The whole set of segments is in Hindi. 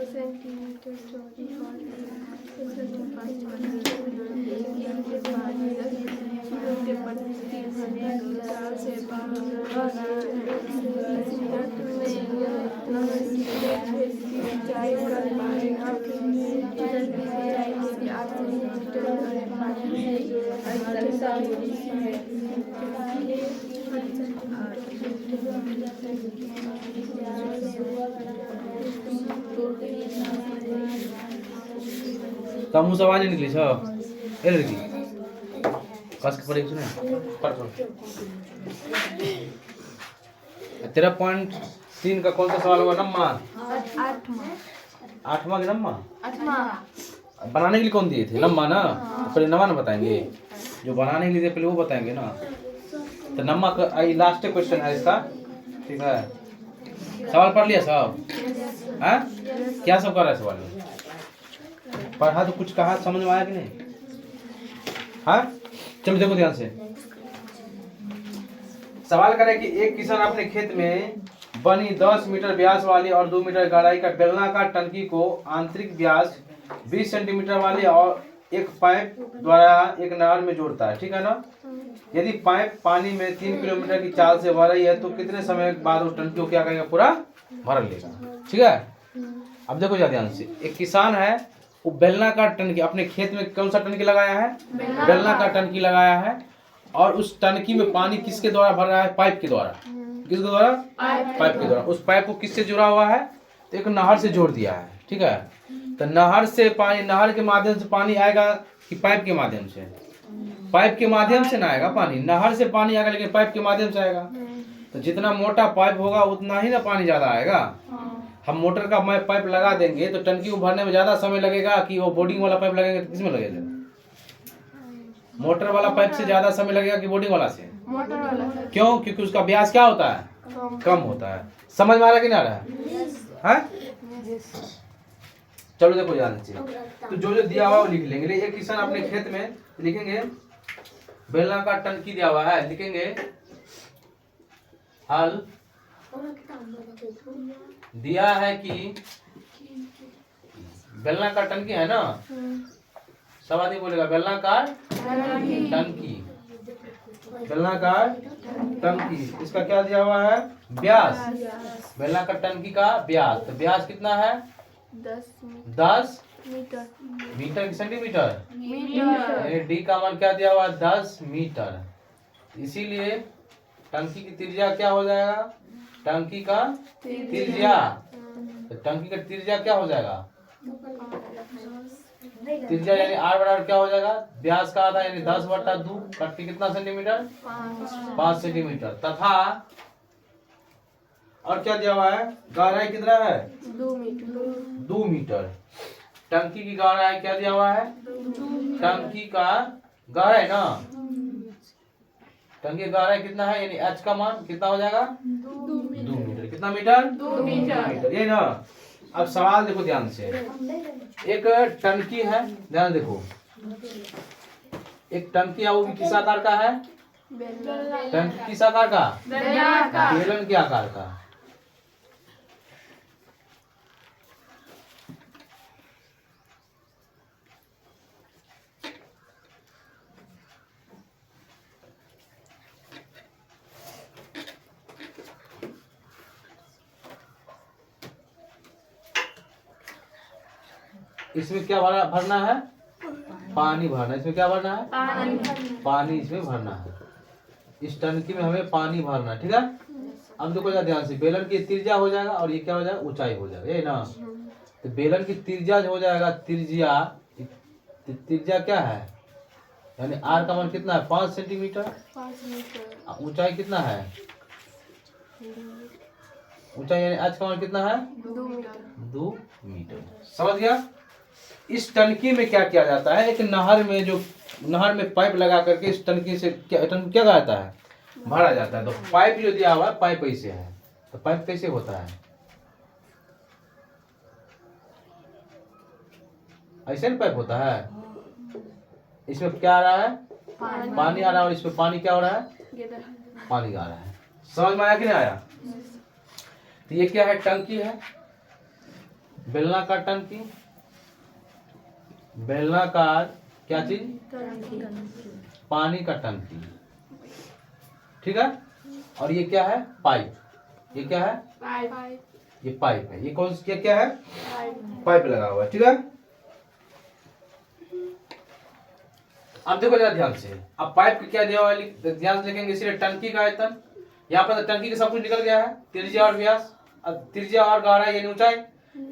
सेंटीमीटर चौड़ी और तो मुँह से आवाज निकली छ ए लड़की कस के पढ़े सुने पढ़ 13.3 का कौन सा सवाल होगा? नम्मा 8वां की नम्मा बनाने के लिए कौन दिए थे? नम्मा ना। पहले नम्मा ना बताएंगे, जो बनाने के लिए दिए पहले वो बताएंगे ना। तो नम्मा का लास्ट क्वेश्चन है इसका, ठीक है। सवाल पढ़ लिया सब? हाँ क्या सब कर रहा है सवाल में? पढ़ा तो कुछ कहा, समझ में आया कि नहीं? हाँ चलो देखो ध्यान से। सवाल करे कि एक किसान अपने खेत में बनी 10 मीटर व्यास वाली और 2 मीटर गहराई का बेलनाकार टंकी को आंतरिक व्यास 20 सेंटीमीटर वाली और एक पाइप द्वारा एक नहर में जोड़ता है, ठीक है ना। यदि पाइप पानी में 3 किलोमीटर की चाल से भर रही है तो कितने समय बाद उस टंकी को क्या करेगा? पूरा भर लेगा, ठीक है। अब देखो ध्यान से, एक किसान है, वो बेलनाकार टंकी अपने खेत में कौन सा टंकी लगाया है? बेलनाकार टंकी लगाया है। और उस टंकी में पानी किसके द्वारा भर रहा है? पाइप के द्वारा। किसके द्वारा? पाइप के द्वारा। उस पाइप को किससे जुड़ा हुआ है? तो एक नहर से जोड़ दिया है, ठीक है। तो नहर से पानी, नहर के माध्यम से पानी आएगा कि पाइप के माध्यम से? पाइप के माध्यम से ना आएगा पानी, नहर से पानी आएगा, लेकिन पाइप के माध्यम से आएगा। तो जितना मोटा पाइप होगा उतना ही ना पानी ज्यादा आएगा। हम मोटर का पाइप लगा देंगे तो टंकी को भरने में ज्यादा समय लगेगा कि वो बोर्डिंग वाला पाइप लगेगा तो किसमें लगेगा? मोटर वाला पाइप से ज्यादा समय लगेगा कि बोर्डिंग वाला से? मोटर वाला। क्यों? क्योंकि उसका व्यास क्या होता है? कम होता है। समझ में आ रहा है कि नहीं आ रहा है? चलो देखो ध्यान से, तो जो जो दिया हुआ वो लिख लेंगे। एक किसान अपने खेत में लिखेंगे बेलनाकार टंकी दिया हुआ है, लिखेंगे हल दिया है कि बेलनाकार टंकी है ना, सब आदमी बोलेगा बेलनाकार टंकी, बेलनाकार टंकी। इसका क्या दिया हुआ है? व्यास। बेलनाकार टंकी का व्यास, तो व्यास कितना है? 10 मीटर की सेंटीमीटर मीटर। डी का मान क्या दिया हुआ? 10 मीटर। इसीलिए टंकी की त्रिज्या क्या हो जाएगा? टंकी का त्रिज्या, तो टंकी का त्रिज्या क्या हो जाएगा? त्रिज्या यानी r बराबर क्या हो जाएगा? व्यास का आधा यानी 10/2 कट्टी कितना सेंटीमीटर? 5 सेंटीमीटर। तथा और क्या दिया हुआ है? गहराई कितना है? 2 मीटर। टंकी की गहराई क्या दिया हुआ है? टंकी का गहराई ना, टंकी का गहराई कितना है यानी h का मान कितना हो जाएगा? 2 मीटर। कितना मीटर? 2 मीटर, ये ना। अब सवाल देखो ध्यान से, एक टंकी है, ध्यान देखो, एक टंकी है, वो भी किस आकार का है? टंकी किस आकार का? बेलन के आकार का। इसमें क्या भरना है? पानी भरना। इसमें क्या भरना है? पानी इसमें भरना है। इस टंकी में हमें पानी भरना है, ठीक है। अब देखो ध्यान से, बेलन की त्रिज्या हो जाएगा और ये क्या हो जाएगा? ऊंचाई हो जाएगा, ये ना। तो बेलन की त्रिज्या हो जाएगा, त्रिज्या क्या है यानी r का मान कितना है? 5 सेंटीमीटर। ऊंचाई कितना है? ऊंचाई यानी h का मान कितना है? 2 मीटर। समझ गया? इस टंकी में क्या किया जाता है? एक नहर में, जो नहर में पाइप लगा करके इस टंकी से क्या जाता है? भरा जाता है। तो पाइप जो दिया हुआ है, पाइप ऐसे है, तो पाइप कैसे होता है? ऐसे पाइप होता है। इसमें क्या आ रहा है? पानी पानी आ रहा है और इसमें पानी क्या हो रहा है? गिर रहा पानी आ रहा है। समझ में आया कि नहीं आया? तो ये क्या है? टंकी है, बेलनाकार टंकी, बेलनाकार क्या चीज? पानी का टंकी, ठीक है। और ये क्या है? पाइप। ये क्या है? पाइप ये पाइप है। ये कौन सी क्या है? पाइप पाइप लगा हुआ है, ठीक है। अब देखो जरा ध्यान से, अब पाइप की क्या दिया हुआ है ध्यान से लिखेंगे। इसलिए टंकी का आयतन, यहाँ पर टंकी का सब कुछ निकल गया है, त्रिज्या और व्यास, त्रिज्या और गहराई यानी ऊंचाई।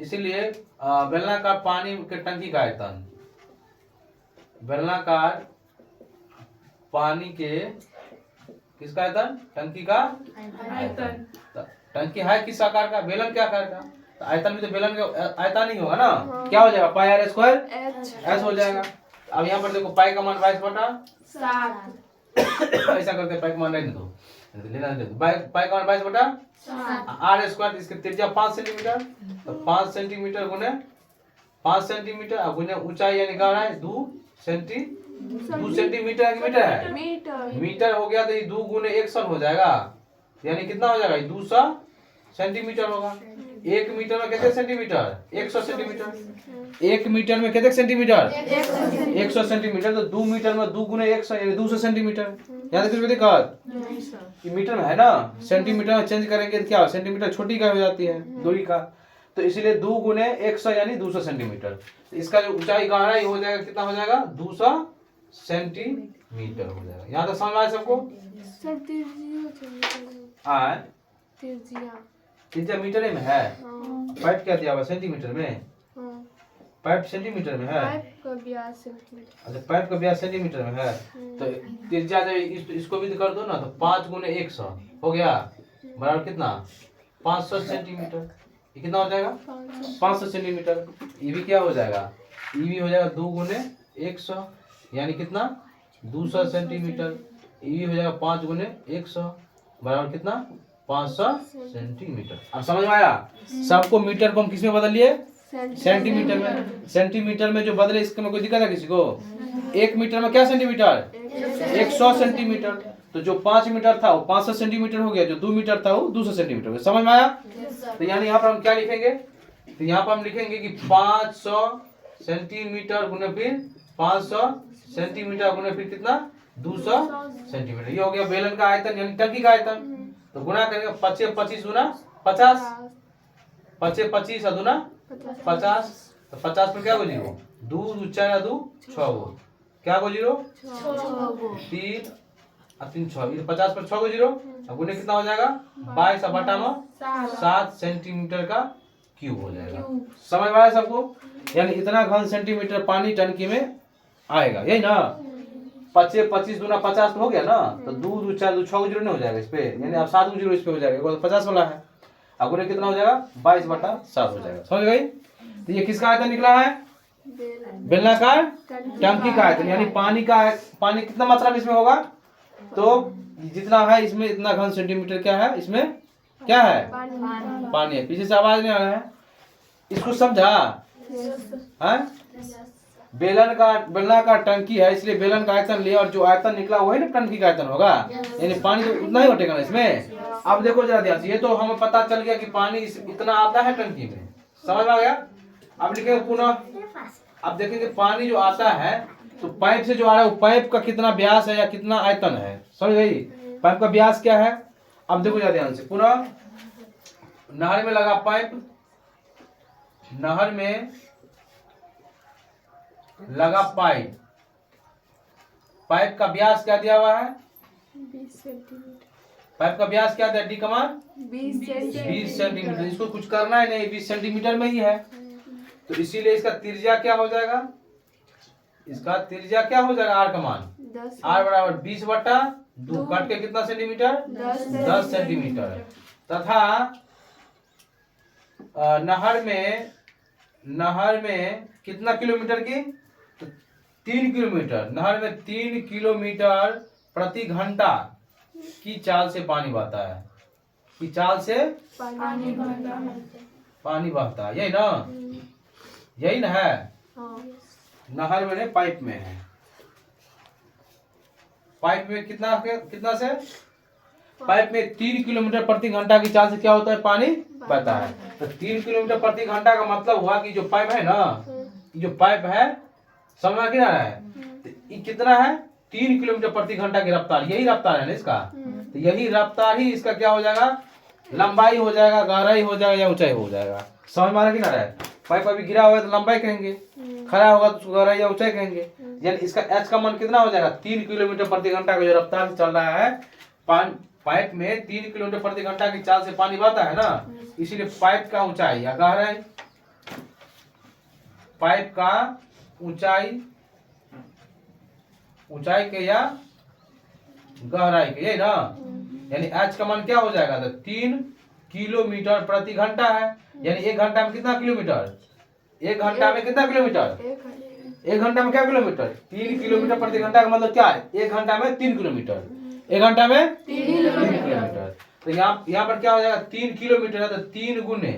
इसीलिए बेलनाकार पानी के टंकी का आयतन, बेलनाकार पानी के किसका आयतन? टंकी का आयतन। टंकी है किस आकार का? बेलन के आकार का। तो आयतन भी तो बेलन का आयतन ही होगा ना। क्या हो जाएगा? पाई आर स्क्वायर एस हो जाएगा। अब यहाँ पर देखो पाई का मान 22/7 ऐसा करके पाई का मान रहने दो, लेना दे दो। पाई का मान 22/7 आर स्क्वायर, इसकी त्रिज्या 5 सेंटीमीटर, तो 5 सेंटीमीटर गुने 5 सेंटीमीटर और गुने ऊंचाई यानी गहराई 2 सेंटीमीटर की मीटर है, मीटर हो गया। तो ये 2 गुने 100 हो जाएगा, यानी कितना हो जाएगा? 200 सेंटीमीटर होगा। 1 मीटर में कितने सेंटीमीटर? 100 सेंटीमीटर। 1 मीटर में कितने सेंटीमीटर? 100 सेंटीमीटर। तो 2 मीटर में 2 गुने 100 यानी 200 सेंटीमीटर। याद है दिक्कत? ये मीटर में है ना, सेंटीमीटर में चेंज करेंगे तो क्या सेंटीमीटर छोटी का हो जाती है दूरी का। तो इसलिए 2 गुने 100 यानी 200 सेंटीमीटर। तो इसका जो ऊंचाई गहराई हो जाएगा कितना हो जाएगा? 200 सेंटीमीटर हो जाएगा। यहाँ तक समझ आया सबको? त्रिज्या मीटर में है, पाइप क्या दिया हुआ? सेंटीमीटर में। पाइप सेंटीमीटर में है। अच्छा, पाइप का व्यास सेंटीमीटर में है। तो त्रिज्या जब इसको भी कर दो ना, तो 5 गुने 100 हो गया बराबर कितना? 500 सेंटीमीटर। ये कितना हो जाएगा? 500 सेंटीमीटर। ये भी क्या हो जाएगा? ये भी हो जाएगा 2 गुने 100 यानी कितना? 200 सेंटीमीटर। ये भी हो जाएगा 5 गुने 100 बराबर कितना? 500 सेंटीमीटर। अब समझ में आया? सबको मीटर को हम किस में बदल लिए? सेंटीमीटर में। सेंटीमीटर में जो बदले इसके में कोई दिक्कत है किसी को? 1 मीटर में क्या सेंटीमीटर? 100 सेंटीमीटर। तो जो 5 मीटर था वो 500 सेंटीमीटर हो गया, जो 2 मीटर था वो 200 सेंटीमीटर हो गया। समझ में आया? तो यानी यहाँ पर हम क्या लिखेंगे? तो यहाँ पर हम लिखेंगे कि 500 सेंटीमीटर गुने फिर 500 सेंटीमीटर गुने फिर कितना? 200 सेंटीमीटर। ये हो गया बेलन का आयतन यानी टंकी का आयतन। तो गुना करेंगे 25 25 गुना 50, 25 25 दुना 50। तो 50 पर क्या हो जीरो? 2 2 4 2 6 गो, क्या हो जीरो? 3 और 3 6। ये 50 पर 6 गो जीरो, अब गुने कितना हो जाएगा? 22/7 सेंटीमीटर का क्यूब हो जाएगा। समझ में आया सबको? यानी इतना घन सेंटीमीटर पानी टंकी में आएगा, यही ना। 25 25 दुना 50 तो हो गया ना। तो 2 2 4 2 6 जीरो नहीं हो जाएगा इस पे, यानी अब 7 जीरो इस पे हो जाएगा। 50 वाला है, अब गुने कितना हो जाएगा? 22/7 हो जाएगा। समझ गई? तो ये किसका आयतन निकला है? बेलनाकार टंकी का आयतन। यानी पानी कितना मात्रा में इसमें होगा? तो जितना है इसमें इतना घन सेंटीमीटर क्या है? इसमें क्या है? पानी है। पीछे से आवाज नहीं आ रहा है? इसको समझा? है बेलनाकार टंकी है, इसलिए बेलन का आयतन लिया और जो आयतन निकला वही ना टंकी का आयतन होगा। यानी पानी तो उतना ही हटेगा ना इसमें। अब देखो जरा ध्यान से, ये तो हमें पता चल गया कि पानी इतना आता है टंकी में। समझ में आ गया? अब लिखेंगे पुनः, अब देखेंगे पानी जो आता है तो पाइप से जो आ रहा है वो पाइप का कितना व्यास है या कितना आयतन है। समझ गई? पाइप का व्यास क्या है? अब देखो जरा ध्यान से, पुनः नहर में लगा पाइप, नहर में लगा पाइप, पाइप का व्यास क्या दिया हुआ है? 20 सेंटीमीटर। पाइप का व्यास क्या दिया? डी का मान 20 सेंटीमीटर। इसको कुछ करना है नहीं, 20 सेंटीमीटर में ही है। तो इसीलिए इसका त्रिज्या क्या हो जाएगा? इसका त्रिज्या क्या हो जाएगा? आर का मान 10 आर बराबर 20/2 कट के कितना सेंटीमीटर? 10 सेंटीमीटर। तथा नहर में कितना किलोमीटर की? तो 3 किलोमीटर। नहर में 3 किलोमीटर प्रति घंटा की चाल से पानी बहता है। की चाल से पानी पानी बहता है, यही ना? यही ना है? नहर में नहीं, पाइप में है। पाइप में कितना से पाइप में 3 किलोमीटर प्रति घंटा की चाल से क्या होता है, पानी बहता है। तो 3 किलोमीटर प्रति घंटा का मतलब हुआ कि जो पाइप है ना, जो पाइप है समझ में क्या है, तो ये कितना है, 3 किलोमीटर प्रति घंटा की रफ्तार, यही रफ्तार है ना इसका। तो यही रफ्तार ही इसका क्या हो जाएगा, लंबाई हो जाएगा, गहराई हो जाएगा या ऊंचाई हो जाएगा। समझ में आ रहा कि ना रहा है। पाइप अभी गिरा हुआ है तो लंबाई कहेंगे, खड़ा होगा तो गहराई या ऊंचाई कहेंगे। यानी इसका एच का मान कितना हो जाएगा, 3 किलोमीटर प्रति घंटा का जो रफ्तार से चल रहा है, पाइप में 3 किलोमीटर प्रति घंटा की चाल से पानी बहता है ना, इसीलिए पाइप का ऊंचाई या गहराई, पाइप का ऊंचाई के या गहराई के, यही ना। यानी एच का मान क्या हो जाएगा, तो 3 किलोमीटर प्रति घंटा है। यानी 1 घंटा में कितना किलोमीटर, 1 घंटा में कितना किलोमीटर, 1 घंटा में क्या किलोमीटर, 3 किलोमीटर प्रति घंटा का मतलब क्या है, 1 घंटा में 3 किलोमीटर, 1 घंटा में 3 किलोमीटर। तो यहाँ पर क्या हो जाएगा, 3 किलोमीटर है तो 3 गुने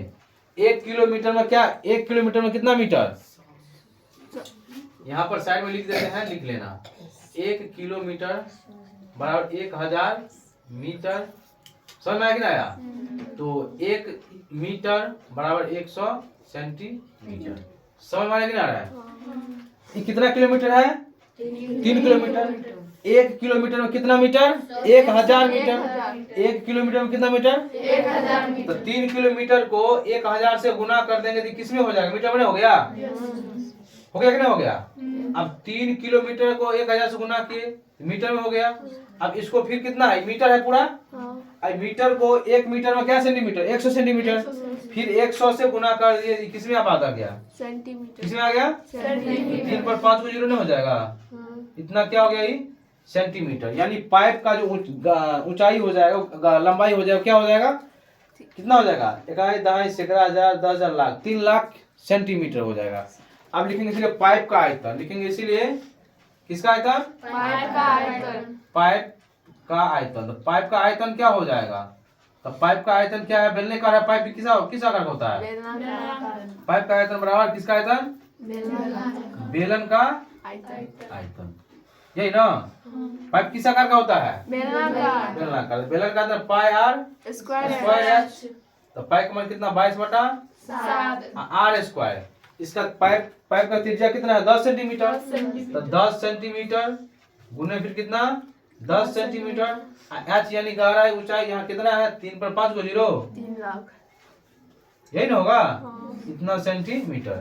1 किलोमीटर में क्या, 1 किलोमीटर में कितना मीटर, यहाँ पर साइड में लिख देते हैं, लिख लेना 1 किलोमीटर बराबर 1000 मीटर। समझ में आया कि ना आया। तो 1 मीटर बराबर 100 सेंटीमीटर। समझ में आ रहा है कि ना आ रहा है। ये कितना किलोमीटर है, 3 किलोमीटर। 1 किलोमीटर में कितना मीटर, 1000 मीटर। 1 किलोमीटर में कितना मीटर, 1000 मीटर। तो 3 किलोमीटर को 1000 से गुना कर देंगे तो किस में हो जाएगा, मीटर में हो गया, हो गया कि नहीं हो गया। अब 3 किलोमीटर को 1000 से गुना किए मीटर में हो गया। अब इसको फिर कितना है, मीटर है पूरा, अब मीटर को 1 मीटर में क्या सेंटीमीटर, 100 सेंटीमीटर। फिर 100 से गुना कर दिए, किस में आ गया, सेंटीमीटर, किस में आ गया, 3 पर 5 को 0 नहीं हो जाएगा, इतना क्या हो गया, ये सेंटीमीटर। यानी पाइप का जो ऊंचाई हो जाएगा, लंबाई हो जाएगा, क्या हो जाएगा, कितना हो जाएगा, 1 10 सैकड़ा 1000 10,000 लाख 3 लाख सेंटीमीटर हो जाएगा। अब लिखेंगे इसीलिए पाइप का आयतन, लिखेंगे इसीलिए किसका आयतन, पाइप का आयतन, पाइप का आयतन। तो पाइप का आयतन क्या हो जाएगा, तो पाइप का आयतन क्या है, बेलनाकार है, पाइप किस आकार का होता है, पाइप का आयतन बराबर किसका आयतन, बेलन का आयतन, यही ना। पाइप किस आकार का होता है, बेलनाकार। बेलन का आयतन पाई आर स्क्वायर एच। तो पाइप का मान कितना, 22/7 आर स्क्वायर। इसका पाइप का त्रिज्या कितना है, 10 सेंटीमीटर। तो 10 सेंटीमीटर गुने फिर कितना, 10 सेंटीमीटर। एच यानी गहराई ऊंचाई यहाँ कितना है, 3 पर 5 को 0, 3 लाख, यही ना होगा, इतना सेंटीमीटर।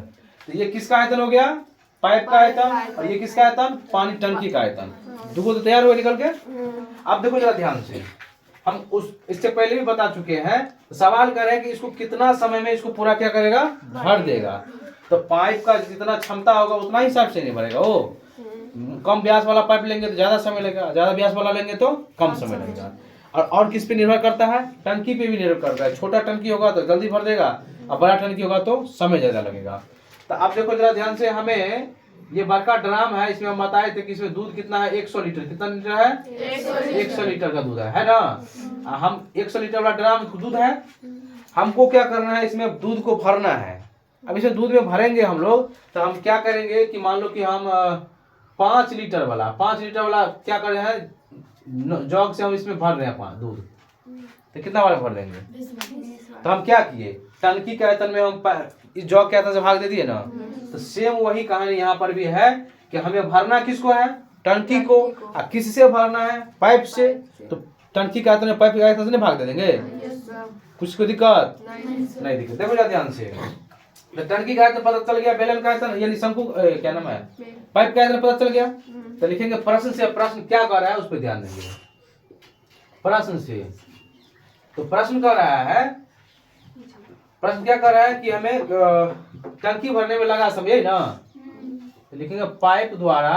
तो ये किसका आयतन हो गया, पाइप का आयतन। और ये किसका आयतन, पानी टंकी का आयतन। देखो तो तैयार हुआ निकल के। अब देखो जरा ध्यान से, हम इससे पहले भी बता चुके हैं। सवाल कर रहे हैं कि इसको कितना समय में इसको पूरा क्या करेगा, भर देगा। तो पाइप का जितना क्षमता होगा उतना हिसाब से नहीं भरेगा वो। कम व्यास वाला पाइप लेंगे तो ज्यादा समय लगेगा, ज्यादा व्यास वाला लेंगे तो कम समय लगेगा। और किस पे निर्भर करता है, टंकी पे भी निर्भर करता है। छोटा टंकी होगा तो जल्दी भर देगा, और बड़ा टंकी होगा तो समय ज्यादा लगेगा। तो अब देखो जरा ध्यान से, हमें ये बड़का ड्राम है, इसमें हम बताए थे कि इसमें दूध कितना है, 100 लीटर। कितना लीटर है, 100 लीटर का दूध है ना। हम 100 लीटर वाला ड्राम दूध है, हमको क्या करना है, इसमें दूध को भरना है। अब इसे दूध में भरेंगे हम लोग, तो हम क्या करेंगे कि मान लो कि हम 5 लीटर वाला क्या कर रहे हैं, जग से हम इसमें भर रहे हैं दूध। तो कितना वाला भर देंगे, तो हम क्या किए, टंकी के आयतन में हम इस जग के आयतन से भाग दे दिए ना। तो सेम वही कहानी यहाँ पर भी है कि हमें भरना किसको है, टंकी को। और किससे भरना है, पाइप से। तो टंकी के आयतन में पाइप के आयतन से नहीं भाग दे देंगे, कुछ को दिक्कत नहीं दिक्कत। देखो जरा ध्यान से, तो टंकी का आयतन पता चल गया, बेलन का आयतन यानी शंकु क्या नाम है, पाइप का आयतन पता चल गया। तो लिखेंगे प्रश्न से, प्रश्न क्या कर रहा है उस पर ध्यान देंगे। प्रश्न से, तो प्रश्न कर रहा है, प्रश्न क्या कर रहा है कि हमें टंकी भरने में लगा समय, यही ना। तो लिखेंगे पाइप द्वारा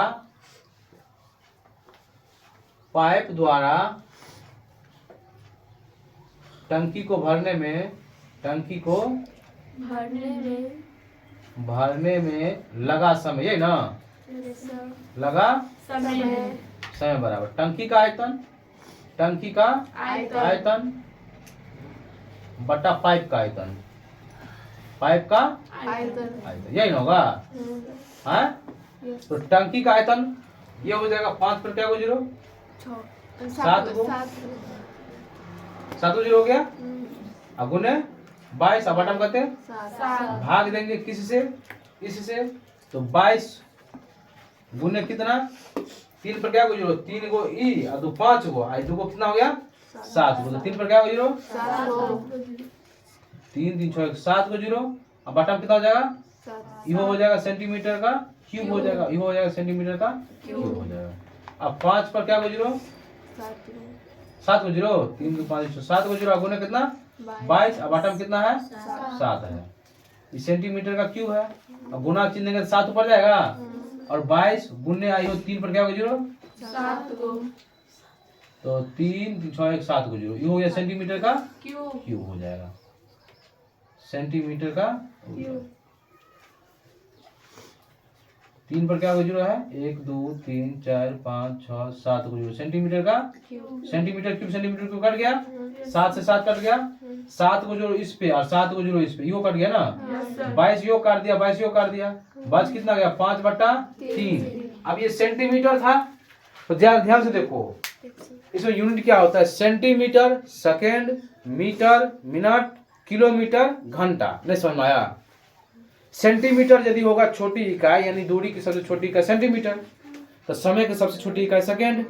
टंकी को भरने में लगा समय, यही ना, लगा समय बराबर टंकी का आयतन बटा पाइप का आयतन, यही ना होगा। हाँ, तो टंकी का आयतन ये हो जाएगा 5 पर क्या को 0, सात को 7 को 0 हो गया। अब गुने 22 अब बटम करते हैं, भाग देंगे किससे, इससे, तो 22 गुने कितना 3 पर क्या को 0, 3 को ई और 2 5 को आई 2 को कितना हो गया 7 को, तो 3 पर क्या हो 0 3 3 6 7 को 0। अब बटम कितना हो जाएगा, यो हो जाएगा सेंटीमीटर का क्यूब हो जाएगा, यो हो जाएगा सेंटीमीटर का क्यूब हो जाएगा। अब 5 पर क्या को 0 7 को 0 3 को 5 7 को 0 गुने कितना 22 अब बटम कितना है 7 है, ये सेंटीमीटर का क्यूब है। अब गुना चिन्ह देंगे 7 ऊपर जाएगा और 22 गुने आई हो 3 पर क्या हो 0 तो 3 3 6 1 7 को 0 ये हो गया सेंटीमीटर का क्यूब हो जाएगा, सेंटीमीटर का 3 पर क्या 0 है 1 2 3 4 5 6 7 को 0 सेंटीमीटर का सेंटीमीटर क्यूब कट गया 7 से 7 कट गया 7 को 0 इस पे और 7 को 0 इस पे, यो कट गया ना 22 यो काट दिया 22 यो काट दिया, बच कितना गया 5/3। अब ये सेंटीमीटर था तो ध्यान से देखो इसमें यूनिट क्या होता है, centimetre, second, metre, minute, kilometre, घंटा। नहीं समझ में आया? सेंटीमीटर यदि होगा छोटी इकाई यानी दूरी की सबसे छोटी इकाई सेंटीमीटर, तो समय की सबसे छोटी इकाई सेकेंड,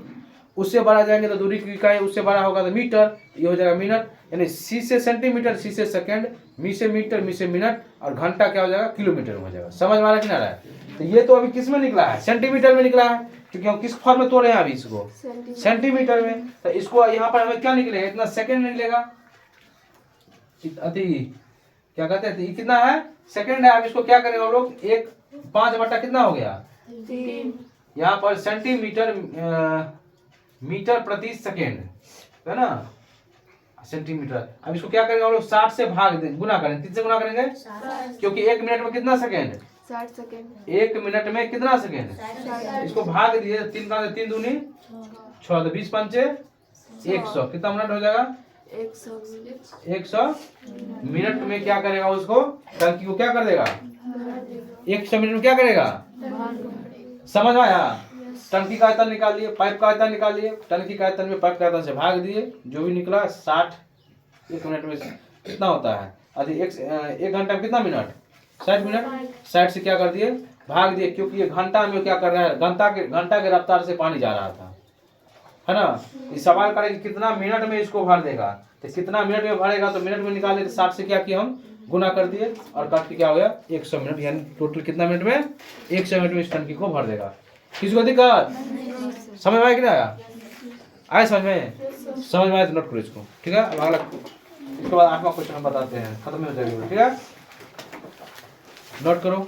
उससे बड़ा जाएंगे तो दूरी की इकाई उससे बड़ा होगा तो मीटर, ये हो जाएगा मिनट, यानी सी से सेंटीमीटर, सी से सेकेंड, मी से मीटर, मी से मिनट और घंटा क्या हो जाएगा किलोमीटर में हो जाएगा। समझ में आ रहा है कि ना रहा है? तो ये तो अभी किस में निकला है, सेंटीमीटर में निकला है, क्योंकि हम किस फॉर्म में तोड़ रहे हैं अभी इसको सेंटीमीटर में, तो इसको यहाँ पर हमें क्या निकलेगा इतना सेकेंड निकलेगा, अति क्या कहते हैं ये कितना है सेकेंड है। अब इसको क्या करेंगे हम लोग 5 बटा कितना हो गया 3 यहाँ पर सेंटीमीटर मीटर प्रति सेकेंड है ना सेंटीमीटर। अब इसको क्या करेंगे हम लोग 60 से भाग दें, गुना करेंगे, 3 से गुना करेंगे क्योंकि 1 मिनट में कितना सेकेंड 60 सेकेंड, 1 मिनट में कितना सेकेंड, इसको भाग दिए 3 का 3 दूनी 6 तो 20 पंचे 100 कितना मिनट हो जाएगा 100 मिनट में क्या करेगा उसको टंकी को क्या कर देगा 100 मिनट में क्या करेगा। समझ में आया? टंकी का आयतन निकाल लिए, पाइप का आयतन निकाल लिए, टंकी का आयतन में पाइप का आयतन से भाग दिए, जो भी निकला 60 1 मिनट में कितना होता है अभी 1 घंटा में कितना मिनट 60 मिनट, 60 से क्या कर दिए भाग दिए, क्योंकि ये घंटा में क्या कर रहा है घंटा के रफ्तार से पानी जा रहा था है ना। इस सवाल करें कि कितना मिनट में इसको भर देगा, तो कितना मिनट में भरेगा तो मिनट में निकाले तो 60 से क्या किया हम गुना कर दिए और काट के क्या हो गया 100 मिनट, यानी टोटल कितना मिनट में 100 मिनट में इस टंकी को भर देगा। किसी को दिक्कत समझ में आया कि नहीं आया? आए समझ में आया तो नोट करो इसको, ठीक है। अब अगला इसके बाद 8वां क्वेश्चन हम बताते हैं, खत्म हो जाएगा, ठीक है, नोट करो।